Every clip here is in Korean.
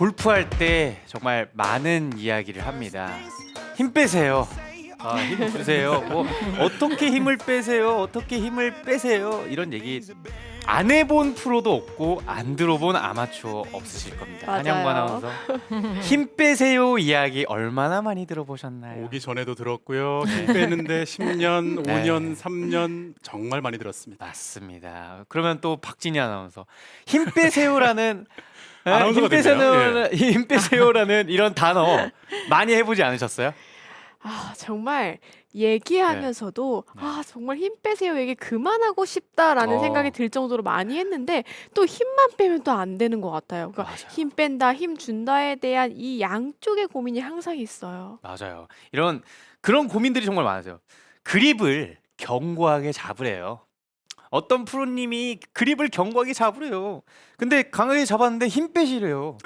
골프할 때 정말 많은 이야기를 합니다. 힘 빼세요. 힘 주세요. 뭐 어떻게 힘을 빼세요? 어떻게 힘을 빼세요? 이런 얘기 안 해본 프로도 없고 안 들어본 아마추어 없으실 겁니다. 한영관 맞아요. 아나운서 힘 빼세요 이야기 얼마나 많이 들어보셨나요? 오기 전에도 들었고요. 힘 빼는데 10년, 네. 5년, 3년 정말 많이 들었습니다. 맞습니다. 그러면 또 박진희 아나운서 힘 빼세요라는 아나운서가 힘 빼세요라는, 됐네요. 힘 빼세요라는 이런 단어 많이 해보지 않으셨어요? 정말 얘기하면서도 네. 정말 힘 빼세요 얘기 그만하고 싶다라는 생각이 들 정도로 많이 했는데 또 힘만 빼면 또 안 되는 것 같아요. 그러니까 맞아요. 힘 뺀다, 힘 준다에 대한 이 양쪽의 고민이 항상 있어요. 맞아요. 그런 고민들이 정말 많으세요. 그립을 견고하게 잡으래요. 어떤 프로님이 그립을 견고하게 잡으래요. 근데 강하게 잡았는데 힘 빼시래요.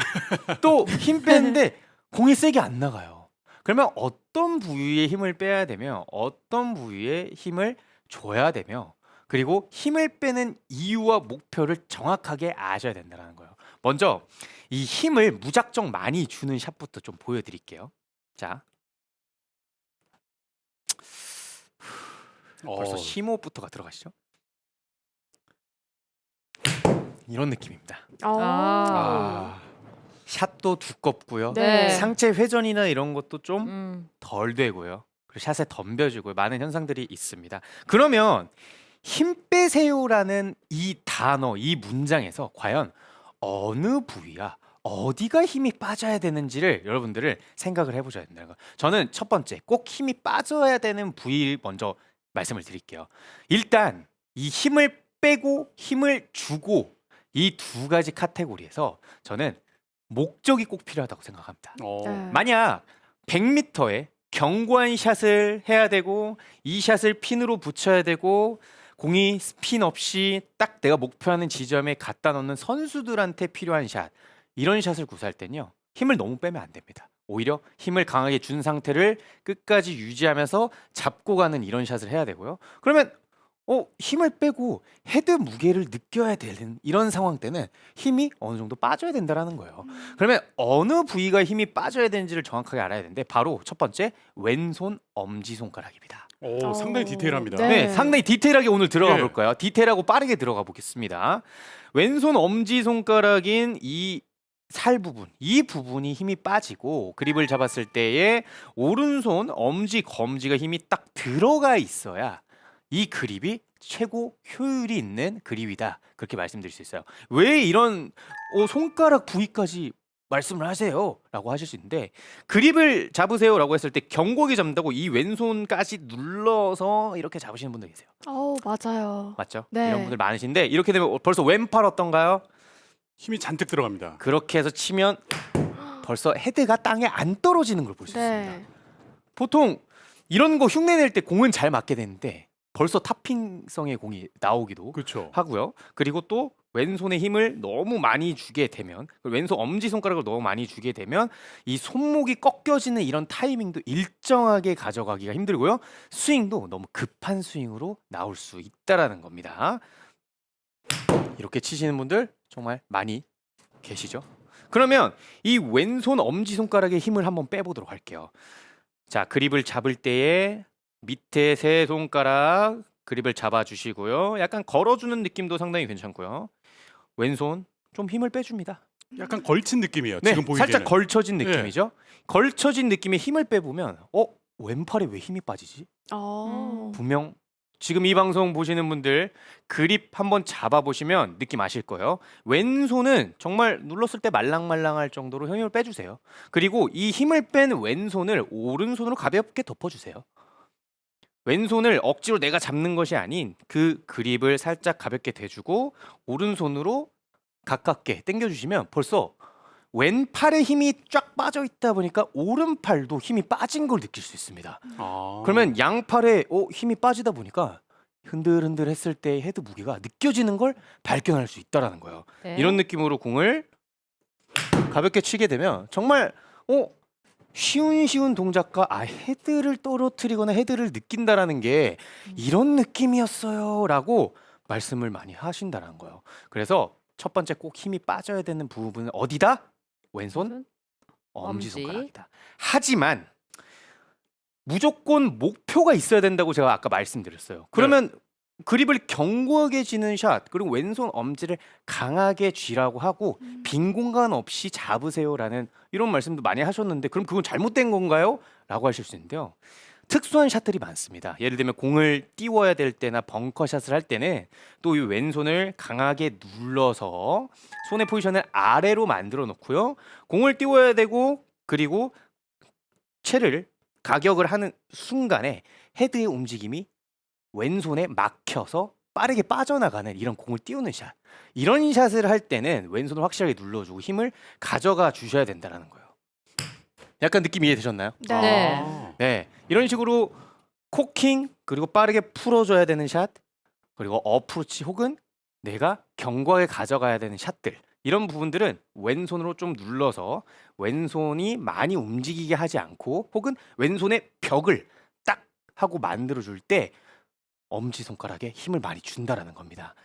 또 힘 빼는데 공이 세게 안 나가요. 그러면 어떤 부위에 힘을 빼야 되며 어떤 부위에 힘을 줘야 되며 그리고 힘을 빼는 이유와 목표를 정확하게 아셔야 된다는 거예요. 먼저 이 힘을 무작정 많이 주는 샷부터 좀 보여드릴게요. 자, 벌써 심호흡부터가 들어가시죠? 이런 느낌입니다. 아. 샷도 두껍고요. 네. 상체 회전이나 이런 것도 좀 음. 덜 되고요. 그리고 샷에 덤벼지고요. 많은 현상들이 있습니다. 그러면 힘 빼세요라는 이 단어, 이 문장에서 과연 어느 부위야, 어디가 힘이 빠져야 되는지를 여러분들을 생각을 해보셔야 된다는 거예요. 저는 첫 번째 꼭 힘이 빠져야 되는 부위 먼저 말씀을 드릴게요. 일단 이 힘을 빼고 힘을 주고 이 두 가지 카테고리에서 저는 목적이 꼭 필요하다고 생각합니다. 네. 만약 100m에 견고한 샷을 해야 되고 이 샷을 핀으로 붙여야 되고 공이 스핀 없이 딱 내가 목표하는 지점에 갖다 넣는 선수들한테 필요한 샷, 이런 샷을 구사할 땐요 힘을 너무 빼면 안 됩니다. 오히려 힘을 강하게 준 상태를 끝까지 유지하면서 잡고 가는 이런 샷을 해야 되고요. 그러면 힘을 빼고 헤드 무게를 느껴야 되는 이런 상황 때는 힘이 어느 정도 빠져야 된다라는 거예요. 그러면 어느 부위가 힘이 빠져야 되는지를 정확하게 알아야 되는데 바로 첫 번째 왼손 엄지손가락입니다. 상당히 디테일합니다. 네. 상당히 디테일하게 오늘 들어가 예. 볼까요? 디테일하고 빠르게 들어가 보겠습니다. 왼손 엄지손가락인 이 살 부분, 이 부분이 힘이 빠지고 그립을 잡았을 때에 오른손 엄지, 검지가 힘이 딱 들어가 있어야 이 그립이 최고 효율이 있는 그립이다. 그렇게 말씀드릴 수 있어요. 왜 이런 손가락 부위까지 말씀을 하세요? 라고 하실 수 있는데 그립을 잡으세요 라고 했을 때 견고하게 잡는다고 이 왼손까지 눌러서 이렇게 잡으시는 분들 계세요. 맞아요. 맞죠? 네. 이런 분들 많으신데 이렇게 되면 벌써 왼팔 어떤가요? 힘이 잔뜩 들어갑니다. 그렇게 해서 치면 벌써 헤드가 땅에 안 떨어지는 걸 볼 수 있습니다. 네. 보통 이런 거 흉내 낼 때 공은 잘 맞게 되는데 벌써 탑핑성의 공이 나오기도 그렇죠. 하고요. 그리고 또 왼손에 힘을 너무 많이 주게 되면 왼손 엄지손가락을 너무 많이 주게 되면 이 손목이 꺾여지는 이런 타이밍도 일정하게 가져가기가 힘들고요. 스윙도 너무 급한 스윙으로 나올 수 있다라는 겁니다. 이렇게 치시는 분들 정말 많이 계시죠? 그러면 이 왼손 엄지손가락의 힘을 한번 빼보도록 할게요. 자, 그립을 잡을 때에 밑에 세 손가락 그립을 잡아주시고요. 약간 걸어주는 느낌도 상당히 괜찮고요. 왼손 좀 힘을 빼줍니다. 약간 걸친 느낌이에요. 네, 지금 보이기에는. 살짝 걸쳐진 느낌이죠. 걸쳐진 느낌에 힘을 빼보면 왼팔에 왜 힘이 빠지지? 분명 지금 이 방송 보시는 분들 그립 한번 잡아보시면 느낌 아실 거예요. 왼손은 정말 눌렀을 때 말랑말랑할 정도로 힘을 빼주세요. 그리고 이 힘을 뺀 왼손을 오른손으로 가볍게 덮어주세요. 왼손을 억지로 내가 잡는 것이 아닌 그 그립을 살짝 가볍게 대주고 오른손으로 가깝게 당겨주시면 벌써 왼팔에 힘이 쫙 빠져 있다 보니까 오른팔도 힘이 빠진 걸 느낄 수 있습니다. 그러면 양팔에 힘이 빠지다 보니까 흔들흔들 했을 때 헤드 무게가 느껴지는 걸 발견할 수 있다라는 거예요. 네. 이런 느낌으로 공을 가볍게 치게 되면 정말 쉬운 동작과 헤드를 떨어뜨리거나 헤드를 느낀다라는 게 이런 느낌이었어요라고 말씀을 많이 하신다라는 거예요. 그래서 첫 번째 꼭 힘이 빠져야 되는 부분은 어디다? 왼손 엄지. 엄지손가락이다. 하지만 무조건 목표가 있어야 된다고 제가 아까 말씀드렸어요. 그러면 그립을 견고하게 쥐는 샷, 그리고 왼손 엄지를 강하게 쥐라고 하고 빈 공간 없이 잡으세요라는 이런 말씀도 많이 하셨는데, 그럼 그건 잘못된 건가요? 라고 하실 수 있는데요. 특수한 샷들이 많습니다. 예를 들면 공을 띄워야 될 때나 벙커샷을 할 때는 또 이 왼손을 강하게 눌러서 손의 포지션을 아래로 만들어 놓고요. 공을 띄워야 되고, 그리고 채를 가격을 하는 순간에 헤드의 움직임이 왼손에 막혀서 빠르게 빠져나가는 이런 공을 띄우는 샷. 이런 샷을 할 때는 왼손을 확실하게 눌러주고 힘을 가져가 주셔야 된다는 거예요. 약간 느낌 이해되셨나요? 네. 네. 네, 이런 식으로 코킹, 그리고 빠르게 풀어줘야 되는 샷, 그리고 어프로치 혹은 내가 견고하게 가져가야 되는 샷들, 이런 부분들은 왼손으로 좀 눌러서 왼손이 많이 움직이게 하지 않고, 혹은 왼손의 벽을 딱 하고 만들어줄 때 엄지손가락에 힘을 많이 준다라는 겁니다.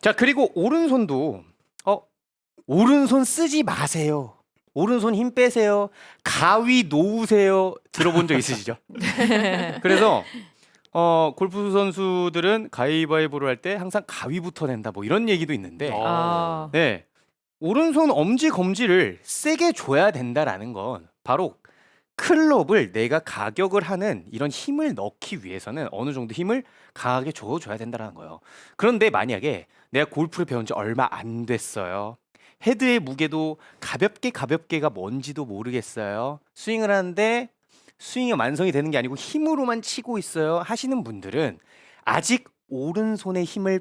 자, 그리고 오른손도 오른손 쓰지 마세요. 오른손 힘 빼세요. 가위 놓으세요. 들어본 적 있으시죠? 그래서 골프 선수들은 가위바위보를 할 때 항상 가위부터 낸다, 뭐 이런 얘기도 있는데, 아. 네, 오른손 엄지 검지를 세게 줘야 된다라는 건 바로 클럽을 내가 가격을 하는 이런 힘을 넣기 위해서는 어느 정도 힘을 강하게 줘줘야 된다는 거예요. 그런데 만약에 내가 골프를 배운 지 얼마 안 됐어요. 헤드의 무게도 가볍게가 뭔지도 모르겠어요. 스윙을 하는데 스윙이 완성이 되는 게 아니고 힘으로만 치고 있어요 하시는 분들은 아직 오른손에 힘을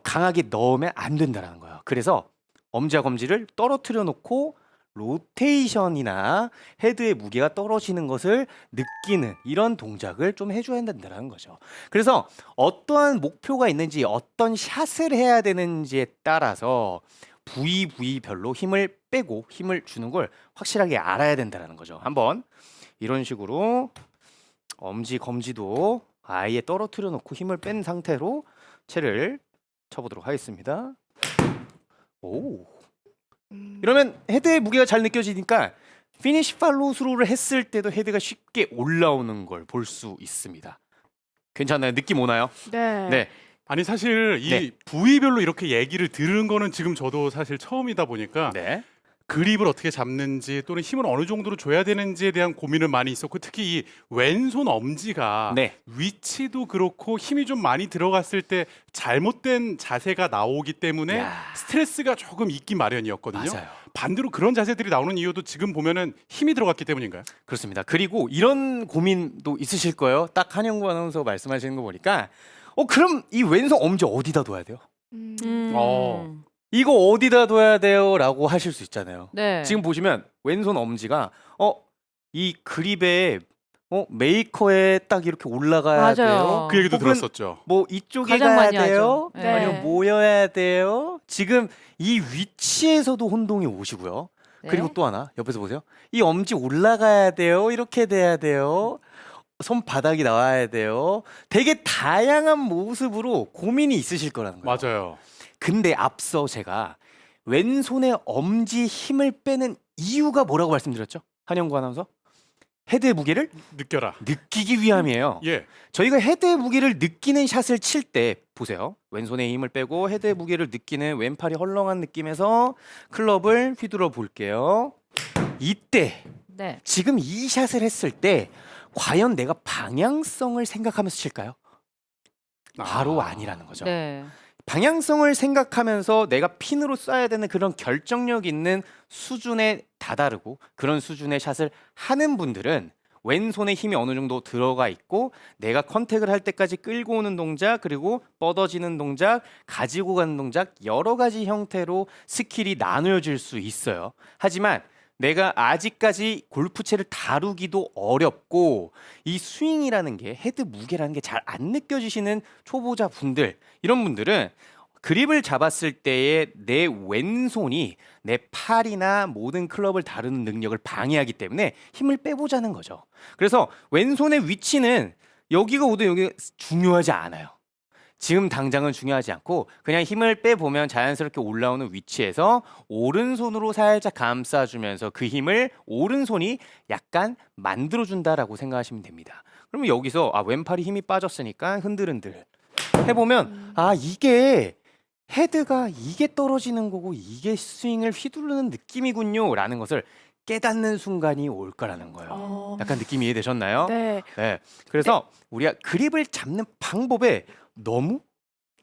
강하게 넣으면 안 된다는 거예요. 그래서 엄지와 검지를 떨어뜨려 놓고 로테이션이나 헤드의 무게가 떨어지는 것을 느끼는 이런 동작을 좀 해줘야 된다는 거죠. 그래서 어떠한 목표가 있는지, 어떤 샷을 해야 되는지에 따라서 부위별로 힘을 빼고 힘을 주는 걸 확실하게 알아야 된다는 거죠. 한번 이런 식으로 엄지 검지도 아예 떨어뜨려 놓고 힘을 뺀 상태로 채를 쳐보도록 하겠습니다. 오. 이러면 헤드의 무게가 잘 느껴지니까 피니시 팔로우 스루를 했을 때도 헤드가 쉽게 올라오는 걸 볼 수 있습니다. 괜찮나요? 느낌 오나요? 네. 네. 아니 사실 이 네. 부위별로 이렇게 얘기를 들은 거는 지금 저도 사실 처음이다 보니까 네. 그립을 어떻게 잡는지 또는 힘을 어느 정도로 줘야 되는지에 대한 고민을 많이 있었고, 특히 이 왼손 엄지가 네. 위치도 그렇고 힘이 좀 많이 들어갔을 때 잘못된 자세가 나오기 때문에 야. 스트레스가 조금 있기 마련이었거든요. 맞아요. 반대로 그런 자세들이 나오는 이유도 지금 보면은 힘이 들어갔기 때문인가요? 그렇습니다. 그리고 이런 고민도 있으실 거예요. 딱 한영구 아나운서 말씀하시는 거 보니까 그럼 이 왼손 엄지 어디다 둬야 돼요? 어. 이거 어디다 둬야 돼요? 라고 하실 수 있잖아요. 네. 지금 보시면 왼손 엄지가 이 그립에 메이커에 딱 이렇게 올라가야 맞아요. 돼요. 그 얘기도 혹은 들었었죠. 뭐 이쪽에 가장 가야 많이 하죠. 돼요? 네. 아니면 모여야 돼요? 지금 이 위치에서도 혼동이 오시고요. 네. 그리고 또 하나 옆에서 보세요. 이 엄지 올라가야 돼요? 이렇게 돼야 돼요? 손바닥이 나와야 돼요? 되게 다양한 모습으로 고민이 있으실 거라는 거예요. 맞아요. 근데 앞서 제가 왼손에 엄지 힘을 빼는 이유가 뭐라고 말씀드렸죠? 한영구 아나운서? 헤드의 무게를 느껴라. 느끼기 위함이에요. 예. 저희가 헤드의 무게를 느끼는 샷을 칠 때 보세요. 왼손에 힘을 빼고 헤드의 무게를 느끼는 왼팔이 헐렁한 느낌에서 클럽을 휘두르 볼게요. 이때 네. 지금 이 샷을 했을 때 과연 내가 방향성을 생각하면서 칠까요? 바로 아니라는 거죠. 네. 방향성을 생각하면서 내가 핀으로 쏴야 되는 그런 결정력 있는 수준에 다다르고 그런 수준의 샷을 하는 분들은 왼손에 힘이 어느 정도 들어가 있고 내가 컨택을 할 때까지 끌고 오는 동작, 그리고 뻗어지는 동작, 가지고 가는 동작, 여러 가지 형태로 스킬이 나누어질 수 있어요. 하지만 내가 아직까지 골프채를 다루기도 어렵고 이 스윙이라는 게, 헤드 무게라는 게 잘 안 느껴지시는 초보자 분들, 이런 분들은 그립을 잡았을 때의 내 왼손이 내 팔이나 모든 클럽을 다루는 능력을 방해하기 때문에 힘을 빼보자는 거죠. 그래서 왼손의 위치는 여기가 오든 여기가 중요하지 않아요. 지금 당장은 중요하지 않고 그냥 힘을 빼보면 자연스럽게 올라오는 위치에서 오른손으로 살짝 감싸주면서 그 힘을 오른손이 약간 만들어준다라고 생각하시면 됩니다. 그러면 여기서 왼팔이 힘이 빠졌으니까 흔들흔들 해보면 이게 헤드가 이게 떨어지는 거고 이게 스윙을 휘두르는 느낌이군요 라는 것을 깨닫는 순간이 올 거라는 거예요. 약간 느낌이 이해되셨나요? 네. 네. 그래서 우리가 그립을 잡는 방법에 너무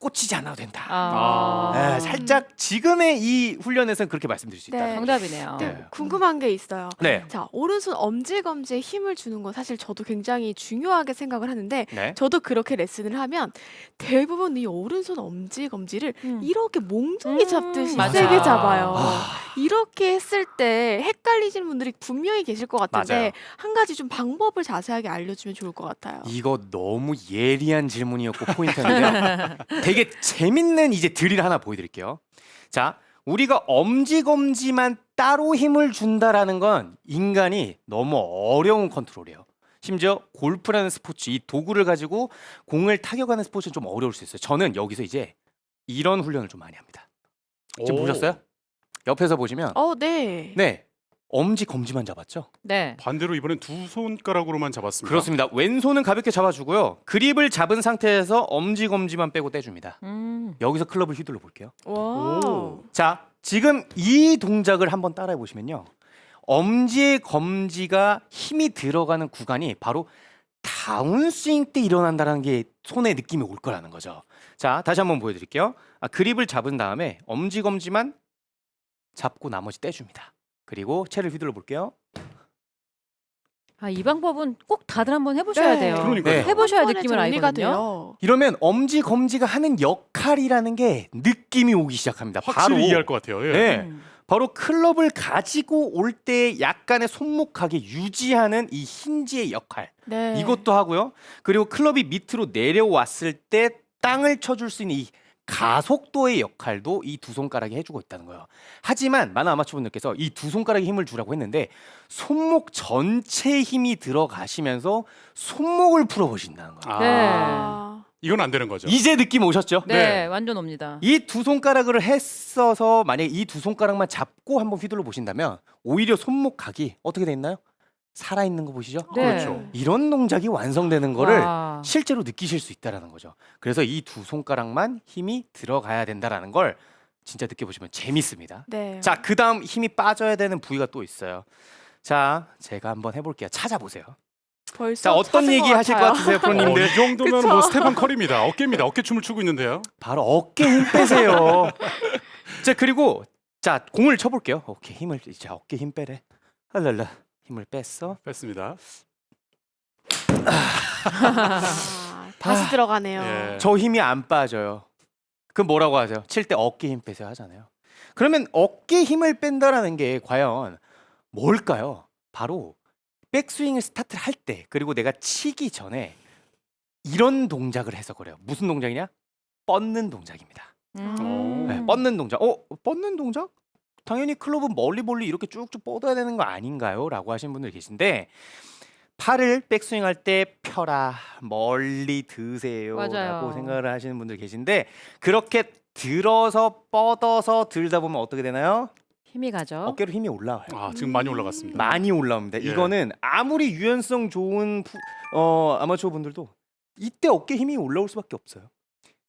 꽂히지 않아도 된다. 네, 살짝 지금의 이 훈련에서는 그렇게 말씀드릴 수 있다. 네. 정답이네요. 네. 궁금한 게 있어요. 네. 자, 오른손 엄지검지에 힘을 주는 건 사실 저도 굉장히 중요하게 생각을 하는데 네. 저도 그렇게 레슨을 하면 대부분 이 오른손 엄지검지를 이렇게 몽둥이 잡듯이 맞아. 세게 잡아요. 아. 이렇게 했을 때 헷갈리시는 분들이 분명히 계실 것 같은데 맞아요. 한 가지 좀 방법을 자세하게 알려주면 좋을 것 같아요. 이거 너무 예리한 질문이었고 포인트인데요. 되게 재밌는 이제 드릴 하나 보여드릴게요. 자, 우리가 엄지검지만 따로 힘을 준다라는 건 인간이 너무 어려운 컨트롤이에요. 심지어 골프라는 스포츠, 이 도구를 가지고 공을 타격하는 스포츠는 좀 어려울 수 있어요. 저는 여기서 이제 이런 훈련을 좀 많이 합니다. 지금 오. 보셨어요? 옆에서 보시면 네. 네, 엄지 검지만 잡았죠? 네. 반대로 이번엔 두 손가락으로만 잡았습니다. 그렇습니다. 왼손은 가볍게 잡아주고요. 그립을 잡은 상태에서 엄지 검지만 빼고 떼줍니다. 여기서 클럽을 휘둘러 볼게요. 와. 오. 자, 지금 이 동작을 한번 따라해 보시면요. 엄지의 검지가 힘이 들어가는 구간이 바로 다운스윙 때 일어난다는 게 손에 느낌이 올 거라는 거죠. 자, 다시 한번 보여드릴게요. 그립을 잡은 다음에 엄지 검지만 잡고 나머지 떼줍니다. 그리고 채를 휘둘러 볼게요. 이 방법은 꼭 다들 한번 해보셔야 네. 돼요. 그러니까요. 네. 해보셔야 한 번에 느낌을 정리가 알거든요. 돼요. 이러면 엄지 검지가 하는 역할이라는 게 느낌이 오기 시작합니다. 확실히 바로 이해할 것 같아요. 예. 네. 바로 클럽을 가지고 올 때 약간의 손목하게 유지하는 이 힌지의 역할. 네. 이것도 하고요. 그리고 클럽이 밑으로 내려왔을 때 땅을 쳐줄 수 있는 이 가속도의 역할도 이 두 손가락이 해주고 있다는 거예요. 하지만 많은 아마추어분들께서 이 두 손가락에 힘을 주라고 했는데 손목 전체에 힘이 들어가시면서 손목을 풀어보신다는 거예요. 아. 이건 안 되는 거죠. 이제 느낌 오셨죠? 네, 네. 완전 옵니다. 이 두 손가락을 했어서 만약에 이 두 손가락만 잡고 한번 휘둘러 보신다면 오히려 손목각이 어떻게 돼 있나요? 살아있는 거 보시죠? 네. 그렇죠. 이런 동작이 완성되는 거를 와. 실제로 느끼실 수 있다라는 거죠. 그래서 이 두 손가락만 힘이 들어가야 된다라는 걸 진짜 느껴보시면 재밌습니다. 네. 자, 그 다음 힘이 빠져야 되는 부위가 또 있어요. 자, 제가 한번 해볼게요. 찾아보세요. 벌써 자, 어떤 찾은 얘기 하실 것 같아요. 같으세요, 프로님들? 이 정도면 그쵸? 뭐 스테판 커리입니다. 어깨입니다. 어깨춤을 추고 있는데요. 바로 어깨 힘 빼세요. 자, 그리고 자, 공을 쳐볼게요. 오케이, 힘을 이제 어깨 힘 빼래. 랄랄라, 힘을 뺐어. 뺐습니다. 다시 들어가네요. 예. 저 힘이 안 빠져요. 그럼 뭐라고 하세요? 칠 때 어깨 힘 빼세요 하잖아요. 그러면 어깨 힘을 뺀다라는 게 과연 뭘까요? 바로 백스윙을 스타트를 할 때 그리고 내가 치기 전에 이런 동작을 해서 그래요. 무슨 동작이냐? 뻗는 동작입니다. 네, 뻗는 동작. 뻗는 동작? 당연히 클럽은 멀리 이렇게 쭉쭉 뻗어야 되는 거 아닌가요? 라고 하시는 분들 계신데 팔을 백스윙 할 때 펴라 멀리 드세요 맞아요. 라고 생각을 하시는 분들 계신데 그렇게 들어서 뻗어서 들다 보면 어떻게 되나요? 힘이 가죠. 어깨로 힘이 올라와요. 지금 많이 올라갔습니다. 많이 올라옵니다. 예. 이거는 아무리 유연성 좋은 아마추어 분들도 이때 어깨 힘이 올라올 수밖에 없어요.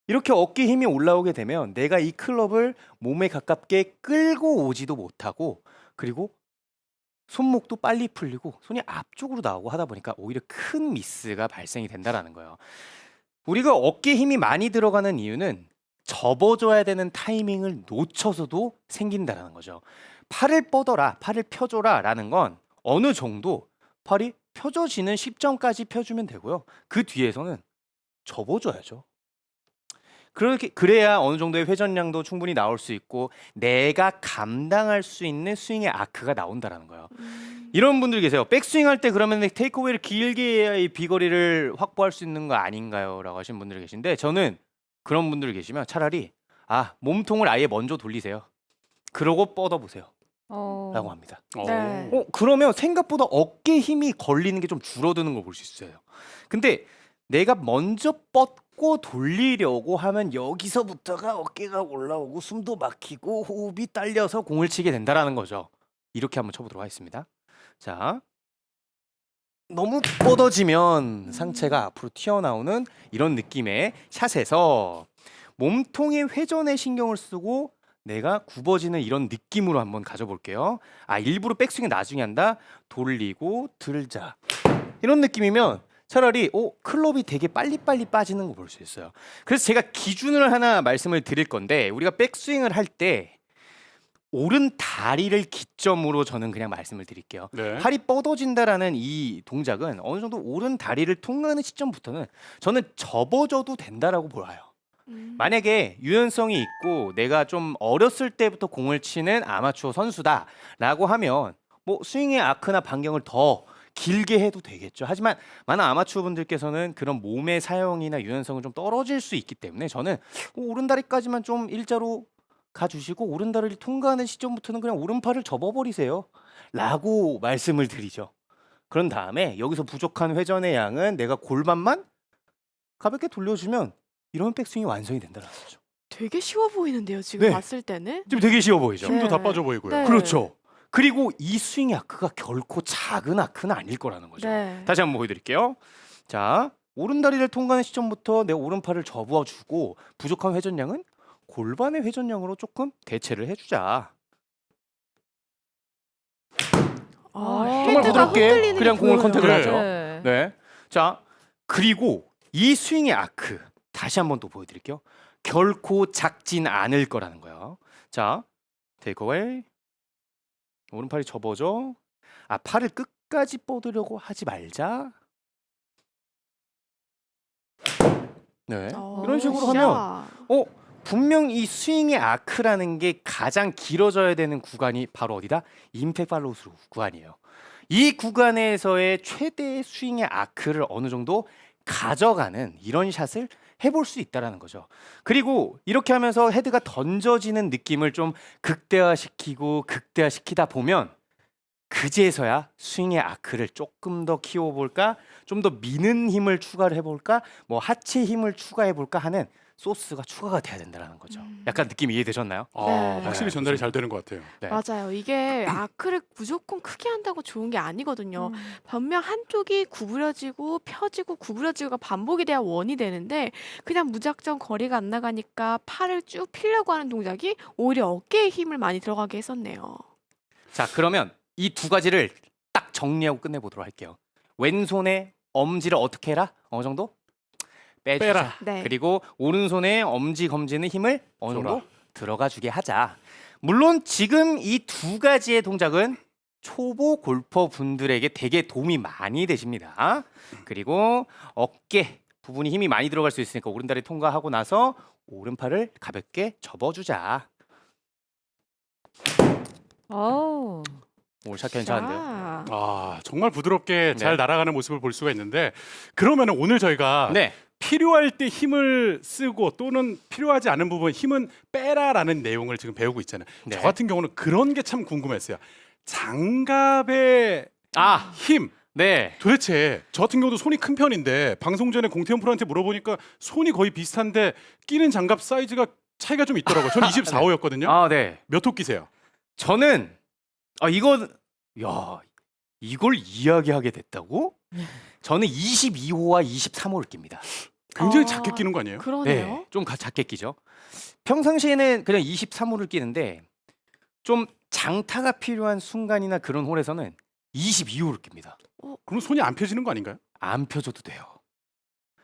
이렇게 어깨 힘이 올라오게 되면 내가 이 클럽을 몸에 가깝게 끌고 오지도 못하고 그리고 손목도 빨리 풀리고 손이 앞쪽으로 나오고 하다 보니까 오히려 큰 미스가 발생이 된다라는 거예요. 우리가 어깨 힘이 많이 들어가는 이유는 접어줘야 되는 타이밍을 놓쳐서도 생긴다라는 거죠. 팔을 뻗어라, 팔을 펴줘라 라는 건 어느 정도 팔이 펴져지는 시점까지 펴주면 되고요. 그 뒤에서는 접어줘야죠. 그래야 어느 정도의 회전량도 충분히 나올 수 있고 내가 감당할 수 있는 스윙의 아크가 나온다라는 거예요. 이런 분들 계세요. 백스윙 할 때 그러면 테이크어웨이를 길게 해야 이 비거리를 확보할 수 있는 거 아닌가요? 라고 하시는 분들 계신데 저는 그런 분들 계시면 차라리 몸통을 아예 먼저 돌리세요. 그러고 뻗어보세요. 라고 합니다. 네. 그러면 생각보다 어깨 힘이 걸리는 게 좀 줄어드는 걸 볼 수 있어요. 근데 내가 먼저 뻗고 꺾고 돌리려고 하면 여기서부터가 어깨가 올라오고 숨도 막히고 호흡이 딸려서 공을 치게 된다라는 거죠. 이렇게 한번 쳐보도록 하겠습니다. 자, 너무 뻗어지면 상체가 앞으로 튀어나오는 이런 느낌의 샷에서 몸통의 회전에 신경을 쓰고 내가 굽어지는 이런 느낌으로 한번 가져볼게요. 아, 일부러 백스윙 나중에 한다. 돌리고 들자. 이런 느낌이면 차라리 클럽이 되게 빨리빨리 빠지는 거 볼 수 있어요. 그래서 제가 기준을 하나 말씀을 드릴 건데 우리가 백스윙을 할 때 오른 다리를 기점으로 저는 그냥 말씀을 드릴게요. 네. 팔이 뻗어진다라는 이 동작은 어느 정도 오른 다리를 통과하는 시점부터는 저는 접어져도 된다라고 보아요. 만약에 유연성이 있고 내가 좀 어렸을 때부터 공을 치는 아마추어 선수다라고 하면 뭐 스윙의 아크나 반경을 더 길게 해도 되겠죠. 하지만 많은 아마추어 분들께서는 그런 몸의 사용이나 유연성은 좀 떨어질 수 있기 때문에 저는 오른다리까지만 좀 일자로 가주시고 오른다리를 통과하는 시점부터는 그냥 오른팔을 접어버리세요 라고 말씀을 드리죠. 그런 다음에 여기서 부족한 회전의 양은 내가 골반만 가볍게 돌려주면 이런 백스윙이 완성이 된다는 거죠. 되게 쉬워 보이는데요, 지금 네. 봤을 때는. 지금 되게 쉬워 보이죠. 힘도 네. 다 빠져 보이고요. 네. 그렇죠. 그리고 이 스윙의 아크가 결코 작은 아크는 아닐 거라는 거죠. 네. 다시 한번 보여드릴게요. 자, 오른다리를 통과하는 시점부터 내 오른팔을 접어주고 부족한 회전량은 골반의 회전량으로 조금 대체를 해주자. 정말 헤드가 부드럽게 흔들리는 그냥 게 공을 보여요. 컨택을 네. 하죠. 네. 네. 자, 그리고 이 스윙의 아크 다시 한번 또 보여드릴게요. 결코 작진 않을 거라는 거예요. 자, 테이크 어웨이. 오른팔이 접어져. 아, 팔을 끝까지 뻗으려고 하지 말자. 네. 이런 식으로 하면 분명 이 스윙의 아크라는 게 가장 길어져야 되는 구간이 바로 어디다? 임팩트 팔로우 스루 구간이에요. 이 구간에서의 최대의 스윙의 아크를 어느 정도 가져가는 이런 샷을 해볼 수 있다라는 거죠. 그리고 이렇게 하면서 헤드가 던져지는 느낌을 좀 극대화시키다 보면 그제서야 스윙의 아크를 조금 더 키워볼까, 좀 더 미는 힘을 추가를 해볼까, 뭐 하체 힘을 추가해볼까 하는 소스가 추가가 돼야 된다는 거죠. 약간 느낌 이해되셨나요? 네. 확실히 전달이 잘 되는 것 같아요. 네. 맞아요. 이게 아크를 무조건 크게 한다고 좋은 게 아니거든요. 분명 한쪽이 구부려지고 펴지고 구부려지고가 반복이 돼야 원이 되는데 그냥 무작정 거리가 안 나가니까 팔을 쭉 펴려고 하는 동작이 오히려 어깨에 힘을 많이 들어가게 했었네요. 자, 그러면 이 두 가지를 딱 정리하고 끝내보도록 할게요. 왼손에 엄지를 어떻게 해라? 어느 정도? 빼주자. 빼라. 네. 그리고 오른손에 엄지 검지는 힘을 어느 정도 줘라. 들어가 주게 하자. 물론 지금 이 두 가지의 동작은 초보 골퍼 분들에게 되게 도움이 많이 되십니다. 그리고 어깨 부분이 힘이 많이 들어갈 수 있으니까 오른다리 통과하고 나서 오른팔을 가볍게 접어주자. 어우. 오늘 샷 괜찮은데요? 자, 아, 정말 부드럽게 잘 네. 날아가는 모습을 볼 수가 있는데 그러면 오늘 저희가 네. 필요할 때 힘을 쓰고 또는 필요하지 않은 부분 힘은 빼라라는 내용을 지금 배우고 있잖아요. 네. 저 같은 경우는 그런 게 참 궁금했어요. 장갑의 아, 힘 네. 도대체 저 같은 경우도 손이 큰 편인데 방송 전에 공태현 프로한테 물어보니까 손이 거의 비슷한데 끼는 장갑 사이즈가 차이가 좀 있더라고요. 저는 24호였거든요. 아, 네. 몇 호 끼세요? 저는 이건 이걸 이야기하게 됐다고? 저는 22호와 23호를 낍니다. 굉장히 아, 작게 끼는 거 아니에요? 그러네요. 네, 좀 작게 끼죠. 평상시에는 그냥 23호를 끼는데 좀 장타가 필요한 순간이나 그런 홀에서는 22호를 낍니다. 그럼 손이 안 펴지는 거 아닌가요? 안 펴줘도 돼요.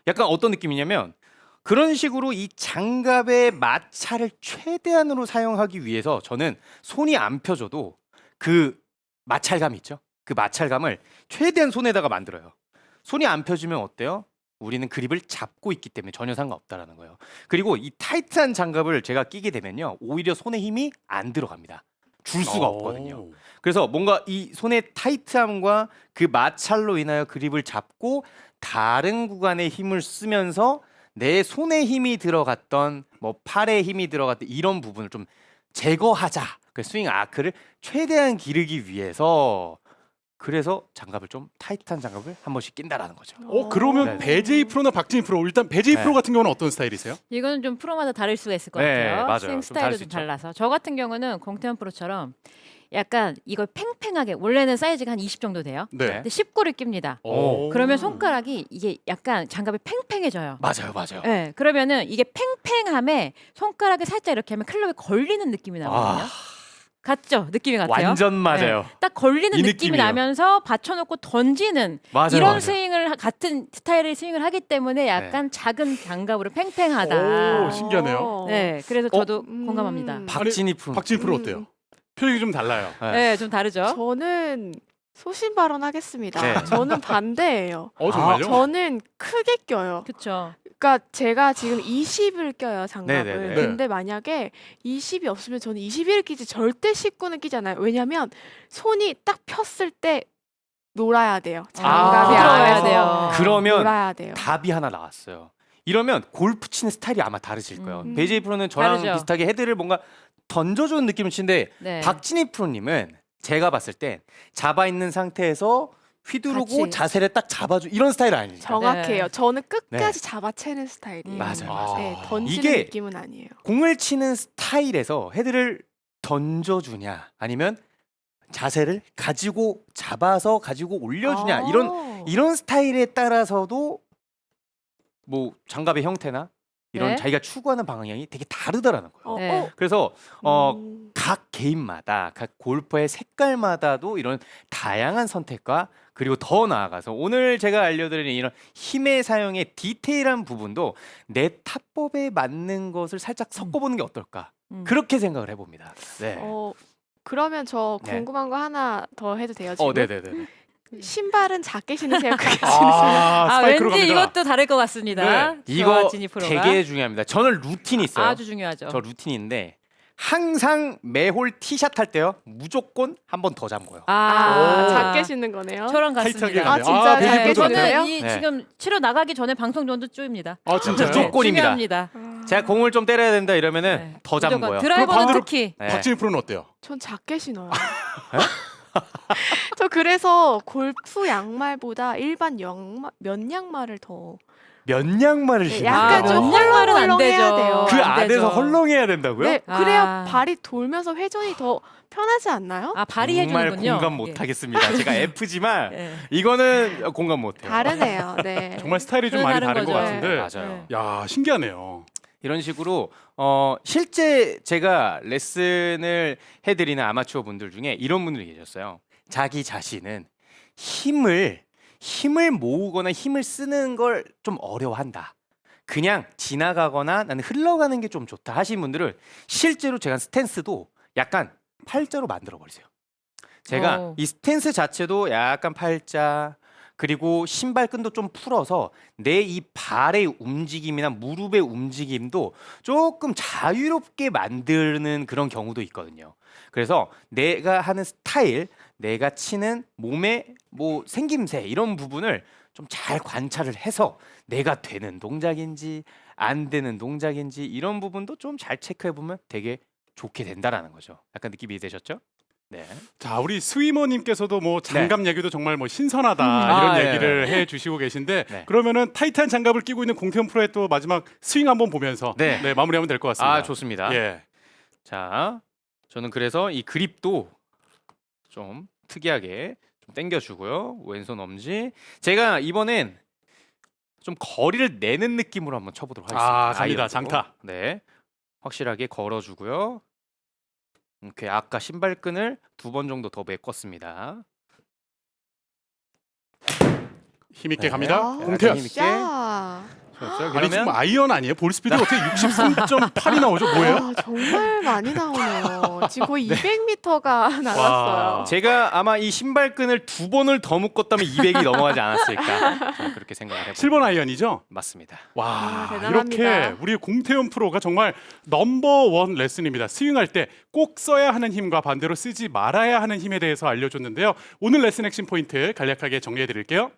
약간 어떤 느낌이냐면 그런 식으로 이 장갑의 마찰을 최대한으로 사용하기 위해서 저는 손이 안 펴져도 그 마찰감 있죠? 그 마찰감을 최대한 손에다가 만들어요. 손이 안 펴지면 어때요? 우리는 그립을 잡고 있기 때문에 전혀 상관없다라는 거예요. 그리고 이 타이트한 장갑을 제가 끼게 되면요, 오히려 손에 힘이 안 들어갑니다. 줄 수가 없거든요. 그래서 뭔가 이 손의 타이트함과 그 마찰로 인하여 그립을 잡고 다른 구간에 힘을 쓰면서 내 손에 힘이 들어갔던 뭐 팔에 힘이 들어갔던 이런 부분을 좀 제거하자. 그 스윙 아크를 최대한 기르기 위해서 그래서 장갑을 좀 타이트한 장갑을 한 번씩 낀다라는 거죠. 그러면 네. 배제이 프로나 박진희 프로 일단 배제이 네. 프로 같은 경우는 어떤 스타일이세요? 이거는 좀 프로마다 다를 수가 있을 것 네, 같아요. 맞아요. 스윙 좀 스타일도 다를 수 좀 있죠. 달라서. 저 같은 경우는 공태현 프로처럼 약간 이걸 팽팽하게 원래는 사이즈가 한 20 정도 돼요. 네. 근데 19를 낍니다. 그러면 손가락이 이게 약간 장갑이 팽팽해져요. 맞아요. 네, 그러면은 이게 팽팽함에 손가락을 살짝 이렇게 하면 클럽에 걸리는 느낌이 나거든요. 같죠? 느낌이 같아요. 완전 맞아요. 네, 딱 걸리는 이 느낌이 느낌이에요. 나면서 받쳐놓고 던지는 맞아요. 이런 맞아요. 스윙을 같은 스타일의 스윙을 하기 때문에 약간 작은 장갑으로 팽팽하다. 오, 신기하네요. 네, 그래서 저도 공감합니다. 박진희 프로. 박진희 프로 어때요? 표정이 좀 달라요. 네, 좀 다르죠. 저는 소신 발언하겠습니다. 네. 저는 반대예요. 정말요? 저는 크게 껴요. 그렇죠. 그러니까 제가 지금 20을 껴요, 장갑을. 네네네. 근데 만약에 20이 없으면 저는 21을 끼지 절대 19는 끼잖아요. 왜냐면 손이 딱 폈을 때 놀아야 돼요. 장갑이 부드러워야 안에서 돼요. 그러면 놀아야 돼요. 답이 하나 나왔어요. 이러면 골프 치는 스타일이 아마 다르실 거예요. 음. 배제이 프로는 저랑 다르죠. 비슷하게 헤드를 뭔가 던져주는 느낌을 치는데 네. 박진희 프로님은 제가 봤을 때 잡아 있는 상태에서 휘두르고 같이. 자세를 딱 잡아주 이런 스타일 아니에요. 정확해요. 네. 저는 끝까지 잡아채는 스타일이에요. 맞아요. 네, 던지는 이게 느낌은 아니에요. 공을 치는 스타일에서 헤드를 던져주냐 아니면 자세를 가지고 잡아서 가지고 올려주냐 이런 스타일에 따라서도 뭐 장갑의 형태나 이런 네. 자기가 추구하는 방향이 되게 다르다라는 거예요. 네. 그래서 각 개인마다 각 골퍼의 색깔마다도 이런 다양한 선택과 그리고 더 나아가서 오늘 제가 알려드리는 이런 힘의 사용의 디테일한 부분도 내 타법에 맞는 것을 살짝 섞어보는 게 어떨까 그렇게 생각을 해봅니다. 네. 그러면 저 네. 궁금한 거 하나 더 해도 돼요? 지금? 네네네. 신발은 작게 신으세요? 크게 신으세요? 스파이크로 왠지 갑니다. 이것도 다를 것 같습니다. 이거 진희 프로가. 되게 중요합니다. 저는 루틴이 있어요. 아주 중요하죠. 저 루틴인데 항상 매홀 티샷 할 때요 무조건 한 번 더 잠궈요. 아, 작게 신는 거네요? 저랑 타이트하게 같습니다. 가네요. 진짜요? 배제이 네, 프로 저는 좋네요. 저는 이 네. 지금 치러 나가기 전에 방송 전도 쪼입니다. 진짜요? 무조건입니다. 중요합니다. 제가 공을 좀 때려야 된다 이러면은 네. 더 무조건. 잠궈요. 드라이버는 반대로- 특히. 네. 박진희 프로는 어때요? 전 작게 신어요. 저 그래서 골프 양말보다 일반 면 양말을 더 면 양말을 네, 신으세요? 약간 좀 면 양말은 안 헐렁헐렁해야 되죠. 돼요. 그 안 되죠. 안에서 헐렁해야 된다고요? 네, 그래야 아. 발이 돌면서 회전이 더 편하지 않나요? 아, 발휘해 정말 주는군요. 공감 못 하겠습니다. 제가 F지만 예. 이거는 공감 못 해요. 다르네요. 네. 정말 스타일이 좀 그건 많이 다른 다른 것 거죠. 같은데. 맞아요. 야, 신기하네요. 이런 식으로 실제 제가 레슨을 해드리는 아마추어 분들 중에 이런 분들이 계셨어요. 자기 자신은 힘을 모으거나 힘을 쓰는 걸 좀 어려워한다. 그냥 지나가거나 나는 흘러가는 게 좀 좋다 하신 분들은 실제로 제가 스탠스도 약간 팔자로 만들어 버리세요. 제가 오. 이 스탠스 자체도 약간 팔자 그리고 신발끈도 좀 풀어서 내 이 발의 움직임이나 무릎의 움직임도 조금 자유롭게 만드는 그런 경우도 있거든요. 그래서 내가 하는 스타일, 내가 치는 몸의 뭐 생김새 이런 부분을 좀 잘 관찰을 해서 내가 되는 동작인지 안 되는 동작인지 이런 부분도 좀 잘 체크해 보면 되게 좋게 된다라는 거죠. 약간 느낌이 되셨죠? 네. 자, 우리 스위머님께서도 뭐 장갑 얘기도 정말 뭐 신선하다 아, 이런 예, 얘기를 해주시고 계신데 네. 그러면은 타이트한 장갑을 끼고 있는 공태현 프로의 또 마지막 스윙 한번 보면서 네. 마무리하면 될 것 같습니다. 아, 좋습니다. 예. 자, 저는 그래서 이 그립도 좀 특이하게 좀 당겨주고요. 왼손 엄지. 제가 이번엔 좀 거리를 내는 느낌으로 한번 쳐보도록 하겠습니다. 아, 갑니다. 아이언으로. 장타. 네, 확실하게 걸어주고요. 이렇게 아까 신발끈을 2번 정도 더 메꿨습니다. 힘있게 네. 갑니다. 아, 공태현. 힘 있게. 진짜. 그렇죠. 아니 지금 그러면 아이언 아니에요? 볼 스피드가 어떻게 63.8이 나오죠? 뭐예요? 아, 정말 많이 나오네요. 지금 거의 네. 200m가 나갔어요. 제가 아마 이 신발끈을 2번을 더 묶었다면 200이 넘어가지 않았을까 저는 그렇게 생각을 해봅니다. 7번 아이언이죠? 맞습니다. 와, 대단합니다. 이렇게 우리 공태현 프로가 정말 넘버원 레슨입니다. 스윙할 때 꼭 써야 하는 힘과 반대로 쓰지 말아야 하는 힘에 대해서 알려줬는데요. 오늘 레슨 핵심 포인트 간략하게 정리해 드릴게요.